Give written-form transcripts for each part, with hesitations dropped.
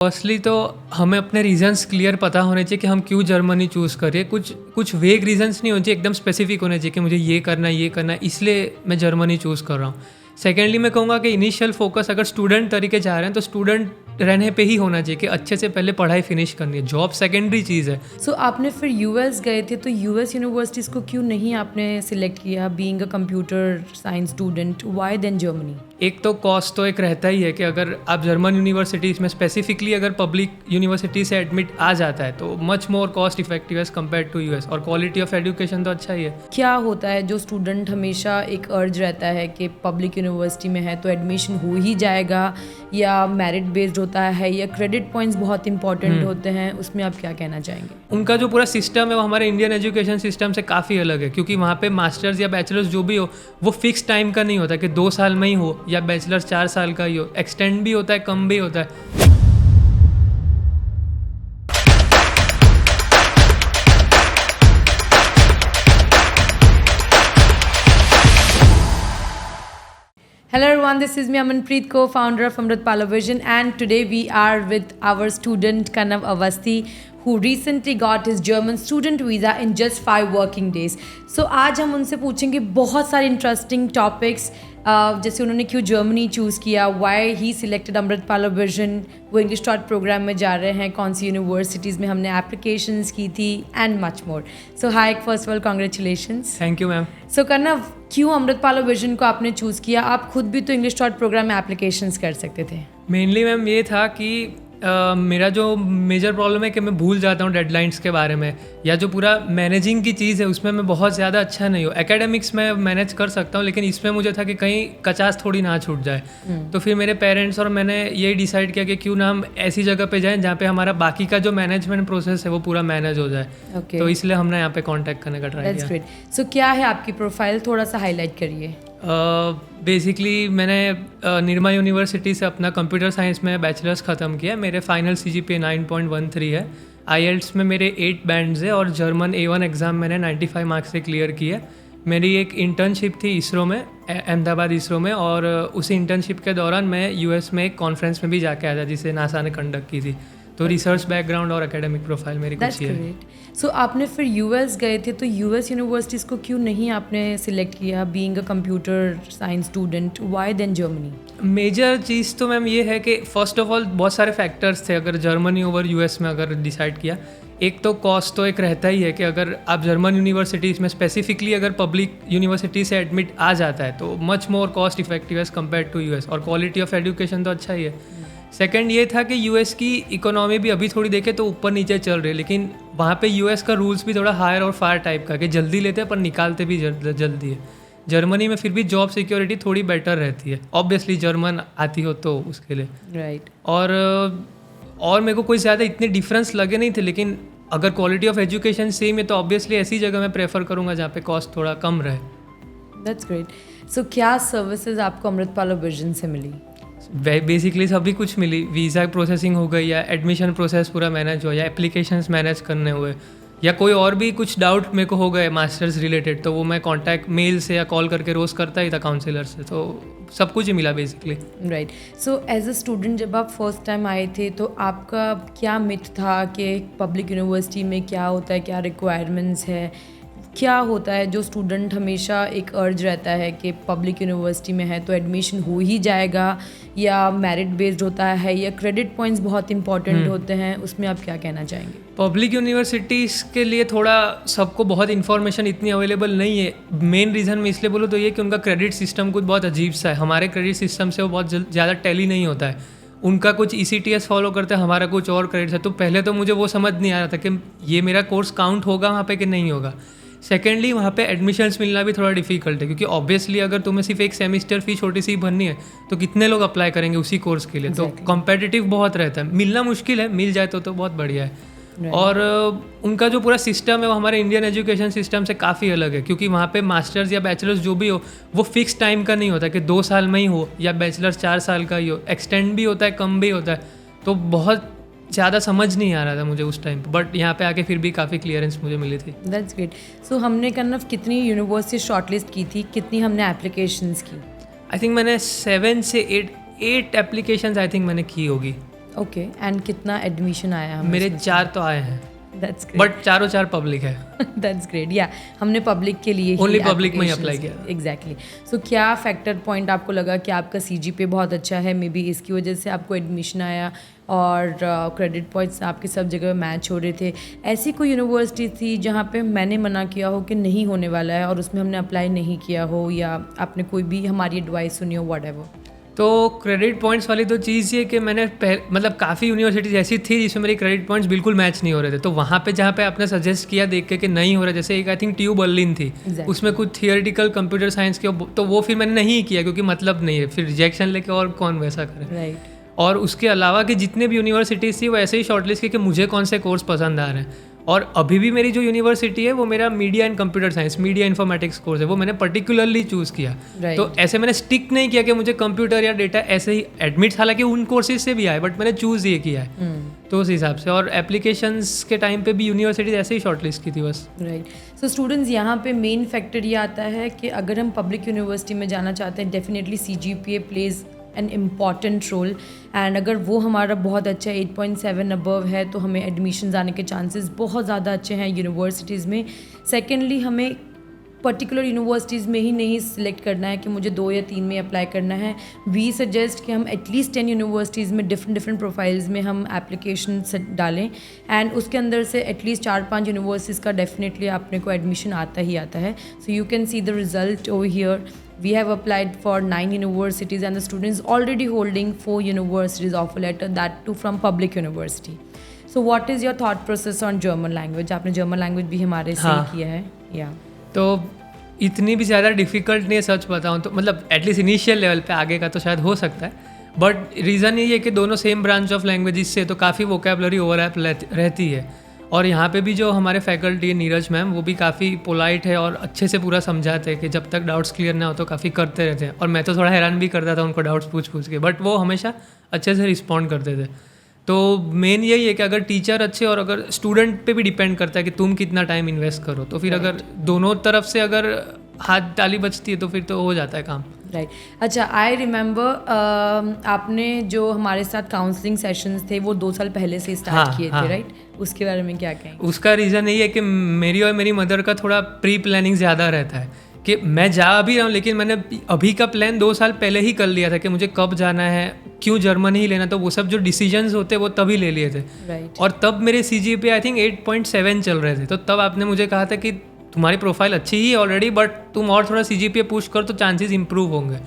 Firstly तो हमें अपने रीजंस क्लियर पता होने चाहिए कि हम क्यों जर्मनी चूज़ करें। कुछ वेग रीजंस नहीं होने चाहिए, एकदम स्पेसिफिक होने चाहिए कि मुझे ये करना है इसलिए मैं जर्मनी चूज़ कर रहा हूँ। सेकेंडली मैं कहूँगा कि इनिशियल फोकस अगर स्टूडेंट तरीके जा रहे हैं तो स्टूडेंट रहने पे ही होना चाहिए कि अच्छे से पहले पढ़ाई फिनिश करनी है, जॉब सेकेंडरी चीज़ है। सो आपने फिर यूएस गए थे, तो यूएस यूनिवर्सिटीज़ को क्यों नहीं आपने सिलेक्ट किया being a computer science student, why then Germany? एक तो कॉस्ट तो एक रहता ही है कि अगर आप जर्मन यूनिवर्सिटीज़ में स्पेसिफिकली अगर पब्लिक यूनिवर्सिटी से एडमिट आ जाता है तो much more cost effective as compare to US, और क्वालिटी ऑफ एजुकेशन तो अच्छा ही है। क्या होता है जो स्टूडेंट हमेशा एक अर्ज रहता है कि पब्लिक यूनिवर्सिटी में है तो एडमिशन हो ही जाएगा, या मेरिट बेस्ड होता है, या क्रेडिट पॉइंट्स बहुत इंपॉर्टेंट होते हैं, उसमें आप क्या कहना चाहेंगे? उनका जो पूरा सिस्टम है वो हमारे इंडियन एजुकेशन सिस्टम से काफ़ी अलग है, क्योंकि वहाँ पे मास्टर्स या बैचलर्स जो भी हो वो फिक्स टाइम का नहीं होता कि 2 साल में ही हो, या बैचलर्स 4 साल का ही हो, एक्सटेंड भी होता है, कम भी होता है। Hello everyone, this is me Amanpreet, co-founder of Amritpala Vision, and today we are with our student Kanav Avasthi, who recently got his German student visa in just 5 working days. So आज हम उनसे पूछेंगे बहुत सारे interesting topics, जैसे उन्होंने क्यों Germany choose किया, वाई ही सिलेक्टेड अमृतपाला विजन, वो इंग्लिश टॉट प्रोग्राम में जा रहे हैं, कौन सी यूनिवर्सिटीज़ में हमने एप्लीकेशंस की थी, and much more. So hi, first of all congratulations. Thank you ma'am. So Kanav, क्यों अमृतपाला विजन को आपने चूज़ किया? आप खुद भी तो इंग्लिश टॉट प्रोग्राम में एप्लीकेशंस कर सकते थे. मेनली मैम ये था कि मेरा जो मेजर प्रॉब्लम है कि मैं भूल जाता हूँ डेडलाइंस के बारे में, या जो पूरा मैनेजिंग की चीज़ है उसमें मैं बहुत ज़्यादा अच्छा नहीं हूँ। एकेडमिक्स में मैनेज कर सकता हूँ, लेकिन इसमें मुझे था कि कहीं कचास थोड़ी ना छूट जाए। तो फिर मेरे पेरेंट्स और मैंने यही डिसाइड किया कि क्यों ना हम ऐसी जगह पे जाएं जहाँ पे हमारा बाकी का जो मैनेजमेंट प्रोसेस है वो पूरा मैनेज हो जाए। तो इसलिए हमने यहाँ पे कॉन्टैक्ट करने का ट्राई किया। ग्रेट. सो क्या है आपकी प्रोफाइल, थोड़ा सा हाईलाइट करिए. बेसिकली मैंने निरमा यूनिवर्सिटी से अपना कंप्यूटर साइंस में बैचलर्स ख़त्म किया। मेरे फाइनल CGPA 9.13 है। IELTS में मेरे 8 बैंड्स है, और जर्मन A1 एग्ज़ाम मैंने 95 मार्क्स से क्लियर की है। मेरी एक इंटर्नशिप थी इसरो में, अहमदाबाद इसरो में, और उसी इंटर्नशिप के दौरान मैं US में एक कॉन्फ्रेंस में भी जाके आया था जिसे नासा ने कंडक्ट की थी। तो रिसर्च बैकग्राउंड और एकेडमिक प्रोफाइल मेरी कुछ है। सो आपने फिर यूएस गए थे, तो यूएस यूनिवर्सिटीज़ को क्यों नहीं आपने सिलेक्ट किया being a computer science student, why then Germany? Major चीज़ तो मैम ये है कि फ़र्स्ट ऑफ ऑल बहुत सारे फैक्टर्स थे अगर जर्मनी ओवर US में अगर डिसाइड किया। एक तो कॉस्ट तो एक रहता ही है कि अगर आप जर्मन यूनिवर्सिटीज़ में स्पेसिफिकली अगर पब्लिक यूनिवर्सिटी से एडमिट आ जाता है तो much more cost effective as compare to US, और क्वालिटी ऑफ एजुकेशन तो अच्छा ही है। सेकंड ये था कि US की इकोनॉमी भी अभी थोड़ी देखे तो ऊपर नीचे चल रही है, लेकिन वहाँ पे US का रूल्स भी थोड़ा हायर और फायर टाइप का कि जल्दी लेते हैं पर निकालते भी जल्दी है। जर्मनी में फिर भी जॉब सिक्योरिटी थोड़ी बेटर रहती है, ऑब्वियसली जर्मन आती हो तो उसके लिए। राइट. और मेरे को कोई ज़्यादा इतने डिफरेंस लगे नहीं थे, लेकिन अगर क्वालिटी ऑफ एजुकेशन सेम है तो ऑब्वियसली ऐसी जगह मैं प्रेफर करूँगा जहाँ पे कॉस्ट थोड़ा कम रहे। That's great. सो क्या सर्विसेज आपको अमृतपाला विजन से मिली? बेसिकली सभी कुछ मिली। वीज़ा प्रोसेसिंग हो गई, या एडमिशन प्रोसेस पूरा मैनेज हो, या एप्लीकेशंस मैनेज करने हुए, या कोई और भी कुछ डाउट मेरे को हो गए मास्टर्स रिलेटेड तो वो मैं कांटेक्ट मेल से या कॉल करके रोज़ करता ही था काउंसलर से। तो सब कुछ ही मिला basically. Right. So as a student जब आप फर्स्ट टाइम आए थे तो आपका क्या मिथ था कि पब्लिक यूनिवर्सिटी में क्या होता है, क्या रिक्वायरमेंट्स है, क्या होता है जो स्टूडेंट हमेशा एक अर्ज रहता है कि पब्लिक यूनिवर्सिटी में है तो एडमिशन हो ही जाएगा, या मेरिट बेस्ड होता है, या क्रेडिट पॉइंट्स बहुत इंपॉर्टेंट होते हैं, उसमें आप क्या कहना चाहेंगे? पब्लिक यूनिवर्सिटीज़ के लिए थोड़ा सबको बहुत इन्फॉर्मेशन इतनी अवेलेबल नहीं है। मेन रीज़न मैं इसलिए बोलूँ तो ये कि उनका क्रेडिट सिस्टम कुछ बहुत अजीब सा है। हमारे क्रेडिट सिस्टम से वो बहुत ज़्यादा टैली नहीं होता है। उनका कुछ ECTS फॉलो करते हैं, हमारा कुछ और क्रेडिट्स है। तो पहले तो मुझे वो समझ नहीं आ रहा था कि ये मेरा कोर्स काउंट होगा वहाँ पे कि नहीं होगा। सेकेंडली वहाँ पे एडमिशन्स मिलना भी थोड़ा डिफिकल्ट है, क्योंकि ऑब्वियसली अगर तुम्हें सिर्फ एक सेमिस्टर फी छोटी सी भरनी है तो कितने लोग अप्लाई करेंगे उसी कोर्स के लिए। तो कॉम्पिटिटिव बहुत रहता है, मिलना मुश्किल है, मिल जाए तो बहुत बढ़िया है। और उनका जो पूरा सिस्टम है वो हमारे इंडियन एजुकेशन सिस्टम से काफ़ी अलग है, क्योंकि वहाँ पे मास्टर्स या बैचलर्स जो भी हो वो फिक्स टाइम का नहीं होता कि 2 साल में ही हो, या बैचलर्स 4 साल का ही हो, एक्सटेंड भी होता है, कम भी होता है। तो बहुत ज़्यादा समझ नहीं आ रहा था मुझे उस टाइम, बट यहाँ पे आके फिर भी काफ़ी क्लियरेंस मुझे मिली थी। That's great. सो हमने कनव कितनी यूनिवर्सिटी शॉर्टलिस्ट की थी, कितनी हमने एप्लीकेशंस की? आई थिंक मैंने 7 से 8 एप्लीकेशंस आई थिंक मैंने की होगी। ओके, एंड कितना एडमिशन आया हमें? मेरे 4 तो आए हैं, दैट्स ग्रेट, बट चारों पब्लिक है। That's great. या हमने पब्लिक के लिए Only public में ही apply किया। एग्जैक्टली। सो क्या फैक्टर पॉइंट आपको लगा कि आपका CGPA बहुत अच्छा है, मे बी इसकी वजह से आपको एडमिशन आया, और क्रेडिट पॉइंट्स आपके सब जगह मैच हो रहे थे? ऐसी कोई यूनिवर्सिटी थी जहाँ पे मैंने मना किया हो कि नहीं होने वाला है और उसमें हमने अप्लाई नहीं किया हो, या आपने कोई भी हमारी एडवाइस सुनी हो, व्हाटएवर? तो क्रेडिट पॉइंट्स वाली तो चीज़ ये कि मैंने मतलब काफ़ी यूनिवर्सिटीज ऐसी थी जिसमें मेरे क्रेडिट पॉइंट्स बिल्कुल मैच नहीं हो रहे थे, तो वहाँ पे जहाँ पे आपने सजेस्ट किया देख के कि नहीं हो रहा, जैसे एक आई थिंक TU बर्लिन थी, उसमें कुछ थियोरेटिकल कंप्यूटर साइंस के, तो वो फिर मैंने नहीं किया क्योंकि मतलब नहीं है, फिर रिजेक्शन लेके और कौन वैसा करे। राइट। और उसके अलावा कि जितने भी यूनिवर्सिटीज़ थी वो ऐसे ही शॉर्टलिस्ट की कि मुझे कौन से कोर्स पसंद आ रहे हैं, और अभी भी मेरी जो यूनिवर्सिटी है वो मेरा media and computer science, media informatics course है, वो मैंने पर्टिकुलरली चूज़ किया। तो ऐसे मैंने स्टिक नहीं किया कि मुझे कंप्यूटर या डेटा, ऐसे ही एडमिट्स हालांकि उन कोर्सेज से भी आए, बट मैंने चूज़ ये किया है तो उस हिसाब से। और एप्लीकेशंस के टाइम पे भी यूनिवर्सिटीज ऐसे ही शॉर्टलिस्ट की थी बस। राइट। सो स्टूडेंट्स, यहाँ पे मेन फैक्टर ये आता है कि अगर हम पब्लिक यूनिवर्सिटी में जाना चाहते हैं, definitely CGPA plays an important role, and अगर वो हमारा बहुत अच्छा 8.7 अबव है तो हमें एडमिशन आने के चांसेस बहुत ज़्यादा अच्छे हैं यूनिवर्सिटीज़ में। सेकेंडली, हमें पर्टिकुलर यूनिवर्सिटीज़ में ही नहीं सिलेक्ट करना है कि मुझे 2 या 3 में अप्लाई करना है। वी सजेस्ट कि हम एटलीस्ट 10 यूनिवर्सिटीज़ में डिफरेंट प्रोफाइल्स में हम एप्लीकेशन डालें, एंड उसके अंदर से एटलीस्ट 4-5 यूनिवर्सिटीज़ का डेफिनेटली अपने को एडमिशन आता ही आता है। So you can see the result over here. We have applied for 9 universities and the students already holding 4 universities offer letter, that too from public university. So what is your thought process on German language? आपने German language भी हमारे से किया है, या तो इतनी भी ज़्यादा डिफ़िकल्ट नहीं है, सच बताऊँ तो, मतलब एटलीस्ट इनिशियल लेवल पे, आगे का तो शायद हो सकता है, बट रीज़न ये है कि दोनों सेम ब्रांच ऑफ लैंग्वेजेस से तो काफ़ी वोकेबलरी ओवरलैप रहती है। और यहाँ पे भी जो हमारे फैकल्टी है, नीरज मैम, वो भी काफ़ी पोलाइट है और अच्छे से पूरा समझाते हैं कि जब तक डाउट्स क्लियर ना हो तो काफ़ी करते रहते हैं। और मैं तो थोड़ा हैरान भी करता था उनको डाउट्स पूछ के, बट वो हमेशा अच्छे से रिस्पॉन्ड करते थे। तो मेन यही है कि अगर टीचर अच्छे, और अगर स्टूडेंट पे भी डिपेंड करता है कि तुम कितना टाइम इन्वेस्ट करो, तो फिर अगर दोनों तरफ से अगर हाथ ताली बचती है तो फिर तो हो जाता है काम। राइट। अच्छा, आई रिमेंबर आपने जो हमारे साथ काउंसलिंग सेशंस थे वो 2 साल पहले से स्टार्ट किए थे, राइट? उसके बारे में क्या कहेंगे? उसका रीज़न यही है कि मेरी और मेरी मदर का थोड़ा प्री प्लानिंग ज़्यादा रहता है कि मैं जा भी रहा हूँ, लेकिन मैंने अभी का प्लान 2 साल पहले ही कर लिया था कि मुझे कब जाना है, क्यों जर्मनी ही लेना, तो वो सब जो डिसीजंस होते वो तभी ले लिए थे। राइट। और तब मेरे CGPA आई थिंक 8.7 चल रहे थे, तो तब आपने मुझे कहा था कि तुम्हारी प्रोफाइल अच्छी ही ऑलरेडी, बट तुम और थोड़ा CGPA पुश कर तो चांसेस इंप्रूव होंगे।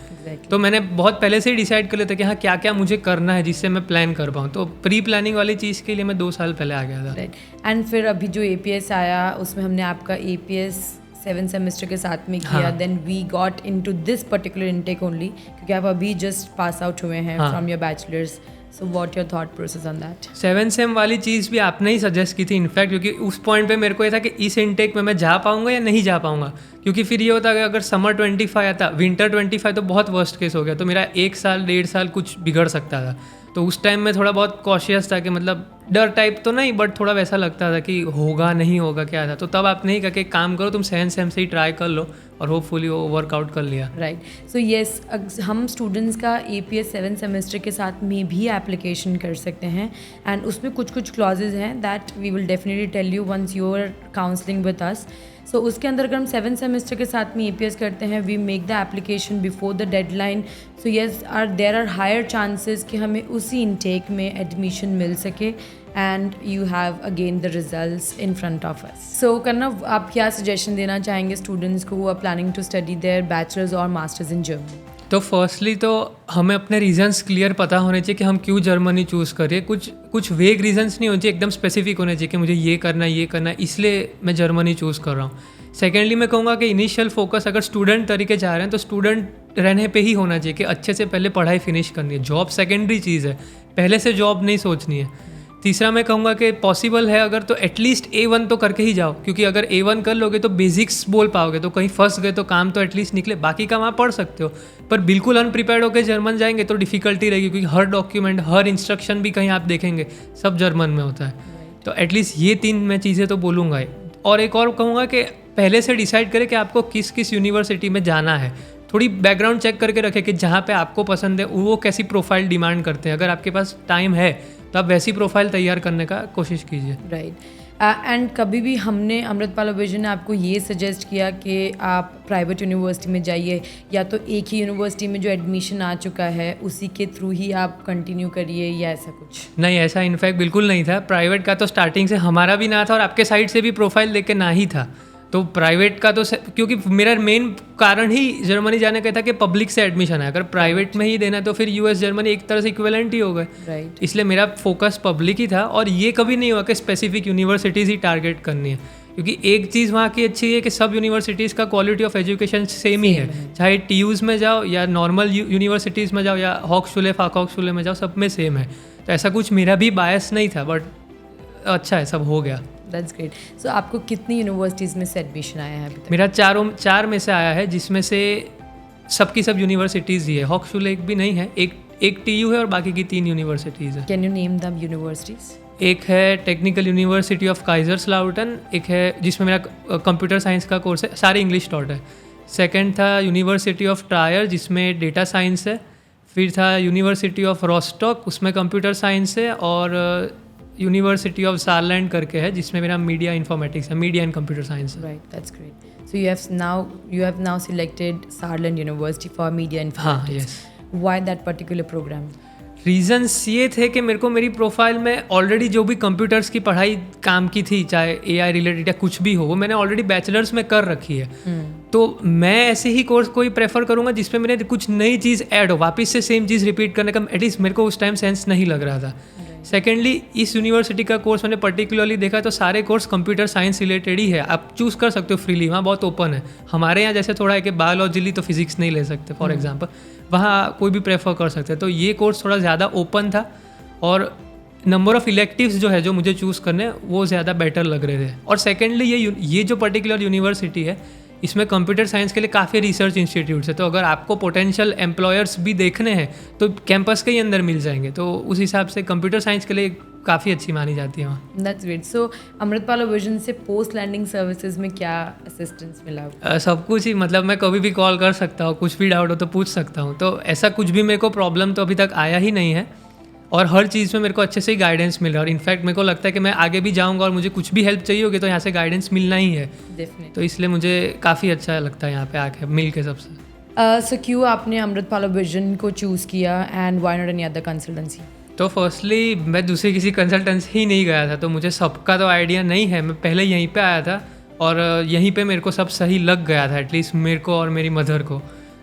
तो मैंने बहुत पहले से ही डिसाइड कर लिया था कि हाँ क्या क्या मुझे करना है जिससे मैं प्लान कर पाऊँ, तो प्री प्लानिंग वाली चीज़ के लिए मैं 2 साल पहले आ गया था। राइट। एंड फिर अभी जो APS आया उसमें हमने आपका APS 7 सेमेस्टर के साथ में किया, then we got into this particular intake only, क्योंकि आप अभी जस्ट पास आउट हुए हैं from your bachelors. So what your thought process on that? 7 same वाली चीज़ भी आपने ही सजेस्ट की थी इनफैक्ट, क्योंकि उस पॉइंट पे मेरे को ये था कि इस इनटेक में मैं जा पाऊंगा या नहीं जा पाऊंगा, क्योंकि फिर ये होता कि अगर समर 25 आता, विंटर 25 तो बहुत वर्स्ट केस हो गया, तो मेरा 1 साल 1.5 साल कुछ बिगड़ सकता था। तो उस टाइम में थोड़ा बहुत कॉशियस था कि मतलब डर टाइप तो नहीं, बट थोड़ा वैसा लगता था कि होगा नहीं होगा क्या था। तो तब आपने ही कहा कि काम करो तुम 7 सेम से ही ट्राई कर लो, और होपफुली वो वर्कआउट कर लिया। राइट। सो येस, हम स्टूडेंट्स का APS 7 सेमेस्टर के साथ में भी एप्लीकेशन कर सकते हैं, एंड उसमें कुछ क्लॉजेज हैं that we will definitely tell you once you are counselling with us. So उसके अंदर अगर हम 7 सेमेस्टर के साथ में APS करते हैं, we make the application before the deadline, so yes there are higher chances कि हमें उसी इनटेक में एडमिशन मिल सके, and you have again the results in front of us. So Karnav, आप क्या सजेशन देना चाहेंगे स्टूडेंट्स को who are planning to study their bachelor's or masters in Germany? तो फर्स्टली तो हमें अपने रीजंस क्लियर पता होने चाहिए कि हम क्यों जर्मनी चूज़ करिए। कुछ वेग रीजंस नहीं होने चाहिए, एकदम स्पेसिफिक होने चाहिए कि मुझे ये करना है इसलिए मैं जर्मनी चूज़ कर रहा हूँ। सेकेंडली मैं कहूँगा कि इनिशियल फोकस अगर स्टूडेंट तरीके जा रहे हैं तो स्टूडेंट रहने पे ही होना चाहिए कि अच्छे से पहले पढ़ाई फिनिश करनी है। जॉब सेकेंडरी चीज़ है, पहले से जॉब नहीं सोचनी है। तीसरा मैं कहूँगा कि पॉसिबल है अगर तो एटलीस्ट A1 तो करके ही जाओ, क्योंकि अगर A1 कर लोगे तो बेसिक्स बोल पाओगे, तो कहीं फंस गए तो काम तो एटलीस्ट निकले, बाकी का वहाँ पढ़ सकते हो। पर बिल्कुल अनप्रिपेयर्ड होकर जर्मन जाएंगे तो डिफ़िकल्टी रहेगी, क्योंकि हर डॉक्यूमेंट हर इंस्ट्रक्शन भी कहीं आप देखेंगे सब जर्मन में होता है। तो एटलीस्ट ये 3 मैं चीज़ें तो बोलूँगा। और एक और कहूँगा कि पहले से डिसाइड करें कि आपको किस किस यूनिवर्सिटी में जाना है। थोड़ी बैकग्राउंड चेक करके रखें कि जहाँ पे आपको पसंद है वो कैसी प्रोफाइल डिमांड करते हैं। अगर आपके पास टाइम है तो आप वैसी प्रोफाइल तैयार करने का कोशिश कीजिए। राइट। एंड कभी भी हमने अमृतपाल विजन ने आपको ये सजेस्ट किया कि आप प्राइवेट यूनिवर्सिटी में जाइए, या तो एक ही यूनिवर्सिटी में जो एडमिशन आ चुका है उसी के थ्रू ही आप कंटिन्यू करिए, या ऐसा कुछ? नहीं, ऐसा इनफैक्ट बिल्कुल नहीं था। प्राइवेट का तो स्टार्टिंग से हमारा भी ना था और आपके साइड से भी प्रोफाइल लेके ना ही था। तो प्राइवेट का तो क्योंकि मेरा मेन कारण ही जर्मनी जाने का था कि पब्लिक से एडमिशन है। अगर प्राइवेट में ही देना है तो फिर यूएस जर्मनी एक तरह से इक्विवेलेंट ही हो गए। राइट। इसलिए मेरा फोकस पब्लिक ही था और ये कभी नहीं हुआ कि स्पेसिफिक यूनिवर्सिटीज़ ही टारगेट करनी है, क्योंकि एक चीज़ वहाँ की अच्छी है कि सब यूनिवर्सिटीज़ का क्वालिटी ऑफ एजुकेशन सेम ही है। चाहे टीयूज़ में जाओ या नॉर्मल यूनिवर्सिटीज़ में जाओ या हॉक्सशुले फाकहॉक्सशुले में जाओ, सब में सेम है। तो ऐसा कुछ मेरा भी बायस नहीं था, बट अच्छा है, सब हो गया। That's great. सो आपको कितनी यूनिवर्सिटीज़ में से एडमिशन आया है अभी तक? मेरा चार में से आया है, जिसमें से सबकी सब यूनिवर्सिटीज़ ही है। हॉक्सशुले एक भी नहीं है, एक टीयू है और बाकी की 3 यूनिवर्सिटीज़ है। Can you name the universities? एक है टेक्निकल यूनिवर्सिटी ऑफ काइजर्सलाउटन, एक है जिसमें मेरा कंप्यूटर साइंस का कोर्स है, सारे इंग्लिश टॉट है। सेकंड था यूनिवर्सिटी ऑफ ट्रायर जिसमें डेटा साइंस है। फिर था यूनिवर्सिटी ऑफ रोस्टॉक, उसमें कंप्यूटर साइंस है। और यूनिवर्सिटी ऑफ सारलैंड करके है जिसमें मेरा मीडिया इन्फॉर्मेटिक्स है, मीडिया एंड कंप्यूटर साइंस है। Right, that's great. So you have now selected Saarland University for Media Informatics. हाँ, yes. Why that particular program? Reasons ये थे कि मेरे को मेरी प्रोफाइल में ऑलरेडी जो भी कंप्यूटर्स की पढ़ाई काम की थी, चाहे एआई रिलेटेड या कुछ भी हो, वो मैंने ऑलरेडी बैचलर्स में कर रखी है। तो मैं ऐसे ही कोर्स कोई प्रेफर करूँगा जिसमें मेरे कुछ नई चीज़ ऐड हो, वापस से सेम चीज़ रिपीट करने का एटलीस्ट मेरे को उस टाइम सेंस नहीं लग रहा था। सेकेंडली, इस यूनिवर्सिटी का कोर्स मैंने पर्टिकुलरली देखा तो सारे कोर्स कंप्यूटर साइंस रिलेटेड ही है। आप चूज़ कर सकते हो फ्रीली, वहाँ बहुत ओपन है। हमारे यहाँ जैसे थोड़ा है कि बायोलॉजी ली तो फिजिक्स नहीं ले सकते फॉर एग्जांपल, वहाँ कोई भी प्रेफर कर सकते हैं। तो ये कोर्स थोड़ा ज़्यादा ओपन था और नंबर ऑफ़ इलेक्टिव्स जो है जो मुझे चूज़ करने वो ज़्यादा बेटर लग रहे थे। और सेकेंडली ये जो पर्टिकुलर यूनिवर्सिटी है इसमें कंप्यूटर साइंस के लिए काफ़ी रिसर्च इंस्टीट्यूट्स है। तो अगर आपको पोटेंशियल एम्प्लॉयर्स भी देखने हैं तो कैंपस के ही अंदर मिल जाएंगे। तो उस हिसाब से कंप्यूटर साइंस के लिए काफ़ी अच्छी मानी जाती है वहाँ। That's great. So Amritpal vision से पोस्ट लैंडिंग सर्विसेज में क्या असिस्टेंस मिला? सब कुछ ही, मतलब मैं कभी भी कॉल कर सकता हूँ, कुछ भी डाउट हो तो पूछ सकता हूँ। तो ऐसा कुछ भी मेरे को प्रॉब्लम तो अभी तक आया ही नहीं है और हर चीज़ में मेरे को अच्छे से ही गाइडेंस मिल रहा है। और इनफैक्ट मेरे को लगता है कि मैं आगे भी जाऊँगा और मुझे कुछ भी हेल्प चाहिए होगी तो यहाँ से गाइडेंस मिलना ही है। डेफिनेटली। तो इसलिए मुझे काफ़ी अच्छा लगता है यहाँ पे आके मिल के सबसे। सो क्यों आपने अमृतपाल विजन को चूज़ किया and why not any other consultancy? तो फर्स्टली मैं दूसरी किसी कंसल्टेंसी ही नहीं गया था, तो मुझे सबका तो आइडिया नहीं है। मैं पहले यहीं पे आया था और यहीं पे मेरे को सब सही लग गया था, एटलीस्ट मेरे को और मेरी मदर को।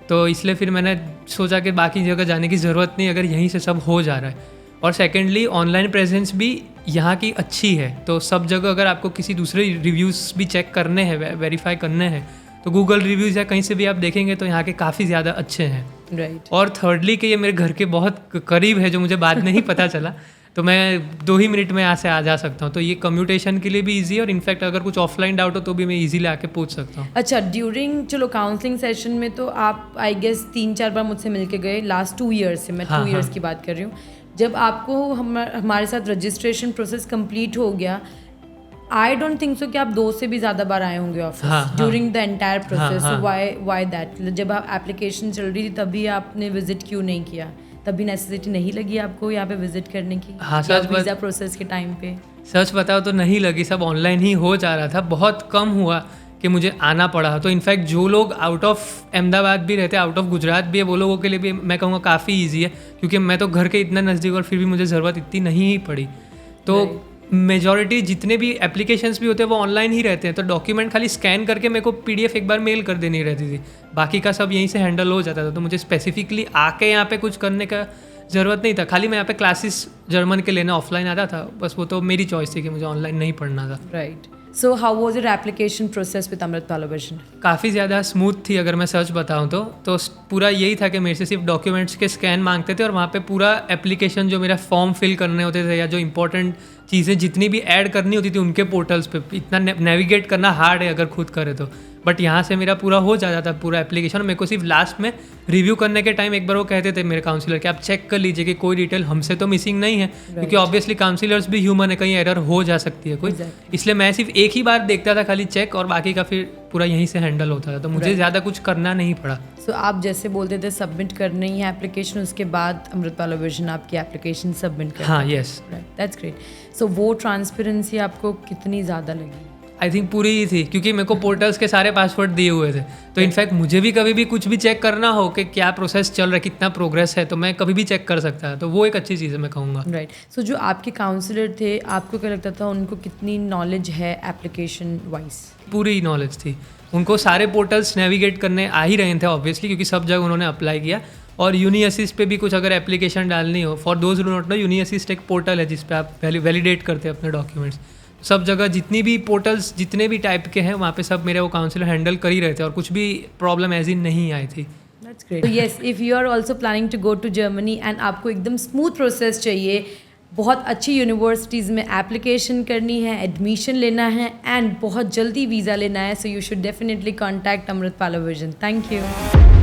तो इसलिए फिर मैंने सोचा कि बाकी जगह जाने की ज़रूरत नहीं, अगर यहीं से सब हो जा रहा है। और सेकेंडली ऑनलाइन प्रेजेंस भी यहाँ की अच्छी है, तो सब जगह अगर आपको किसी दूसरे रिव्यूज़ भी चेक करने हैं, वेरीफाई करने हैं, तो गूगल रिव्यूज़ या कहीं से भी आप देखेंगे तो यहाँ के काफ़ी ज़्यादा अच्छे हैं। राइट। और थर्डली कि ये मेरे घर के बहुत करीब है, जो मुझे बाद में ही पता चला। तो मैं 2 ही मिनट में यहाँ से आ जा सकता हूँ। तो ये कम्यूटेशन के लिए भी ईजी है और इनफैक्ट अगर कुछ ऑफलाइन डाउट हो तो भी मैं ईजीली आके पूछ सकता हूँ। अच्छा, ड्यूरिंग चलो काउंसलिंग सेशन में तो आप आई गेस 3-4 बार मुझसे मिल के गए लास्ट 2 ईयर्स से, मैं 2 ईयर्स की बात कर रही हूँ। जब आपको हमारे साथ रजिस्ट्रेशन प्रोसेस कंप्लीट हो गया, आई डोंट थिंक सो कि आप 2 से भी ज़्यादा बार आए होंगे office during the entire process. Why that? जब आप एप्लीकेशन चल रही थी तभी आपने विजिट क्यों नहीं किया? तभी नेसेसिटी नहीं लगी आपको यहाँ पे विजिट करने की? हाँ, सच वीज़ा प्रोसेस के टाइम पे सच बताओ तो नहीं लगी, सब ऑनलाइन ही हो जा रहा था। बहुत कम हुआ कि मुझे आना पड़ा। तो इनफैक्ट जो लोग आउट ऑफ अहमदाबाद भी रहते हैं, आउट ऑफ गुजरात भी है, वो लोगों के लिए भी मैं कहूँगा काफ़ी ईजी है, क्योंकि मैं तो घर के इतना नज़दीक और फिर भी मुझे ज़रूरत इतनी नहीं ही पड़ी। तो मेजॉरिटी जितने भी एप्लीकेशंस भी होते हैं वो ऑनलाइन ही रहते हैं। तो डॉक्यूमेंट खाली स्कैन करके मेरे को PDF एक बार मेल कर देनी रहती थी, बाकी का सब यहीं से हैंडल हो जाता था। तो मुझे स्पेसिफिकली आके यहाँ पे कुछ करने का ज़रूरत नहीं था। खाली मैं यहाँ पे क्लासेस जर्मन के लेना ऑफलाइन आता था, बस वो तो मेरी चॉइस थी कि मुझे ऑनलाइन नहीं पढ़ना था। Right. So how was your application process with Amritpal vision? काफ़ी ज़्यादा स्मूथ थी अगर मैं सच बताऊं तो पूरा यही था कि मेरे से सिर्फ डॉक्यूमेंट्स के स्कैन मांगते थे और वहाँ पे पूरा एप्लीकेशन जो मेरा फॉर्म फिल करने होते थे या जो इंपॉर्टेंट चीज़ें जितनी भी ऐड करनी होती थी उनके पोर्टल्स पे, इतना नेविगेट करना हार्ड है अगर खुद करे तो, बट यहाँ से मेरा पूरा हो जाता था पूरा एप्लीकेशन। मेरे को सिर्फ लास्ट में रिव्यू करने के टाइम एक बार वो कहते थे मेरे काउंसलर कि आप चेक कर लीजिए कि कोई डिटेल हमसे तो मिसिंग नहीं है, क्योंकि ऑब्वियसली काउंसलर्स भी ह्यूमन है, कहीं एरर हो जा सकती है कोई। इसलिए मैं सिर्फ एक ही बार देखता था खाली चेक, और बाकी का फिर पूरा यहीं से हैंडल होता था, तो मुझे ज़्यादा कुछ करना नहीं पड़ा। सो आप जैसे बोलते थे सबमिट करनी है एप्लीकेशन, उसके बाद अमृतपाल विजन आपकी एप्लीकेशन सबमिट कर। हाँ, यस, दैट्स ग्रेट। सो वो ट्रांसपेरेंसी आपको कितनी ज़्यादा लगी? आई थिंक पूरी ही थी, क्योंकि मेरे को पोर्टल्स के सारे पासवर्ड दिए हुए थे, तो इनफैक्ट मुझे भी कभी भी कुछ भी चेक करना हो कि क्या प्रोसेस चल रहा है, कितना प्रोग्रेस है, तो मैं कभी भी चेक कर सकता है, तो वो एक अच्छी चीज़ है मैं कहूँगा। राइट। सो जो आपके काउंसलर थे, आपको क्या लगता था उनको कितनी नॉलेज है एप्लीकेशन वाइज? पूरी नॉलेज थी उनको, सारे पोर्टल्स नेविगेट करने आ ही रहे थे ऑब्वियसली, क्योंकि सब जगह उन्होंने अप्लाई किया। और यूनी असिस्ट पे भी कुछ अगर एप्लीकेशन डालनी हो, for those do not know, uni assist एक पोर्टल है जिस पे आप वैलिडेट करते हैं अपने डॉक्यूमेंट्स। सब जगह जितनी भी पोर्टल्स जितने भी टाइप के हैं वहाँ पे सब मेरे वो काउंसलर हैंडल कर ही रहे थे, और कुछ भी प्रॉब्लम एज इन नहीं आई थी। That's great. So yes, if you are also planning to go to Germany and आपको एकदम स्मूथ प्रोसेस चाहिए, बहुत अच्छी यूनिवर्सिटीज़ में एप्लीकेशन करनी है, एडमिशन लेना है एंड बहुत जल्दी वीज़ा लेना है, so you should definitely contact Amritpal vision. Thank you.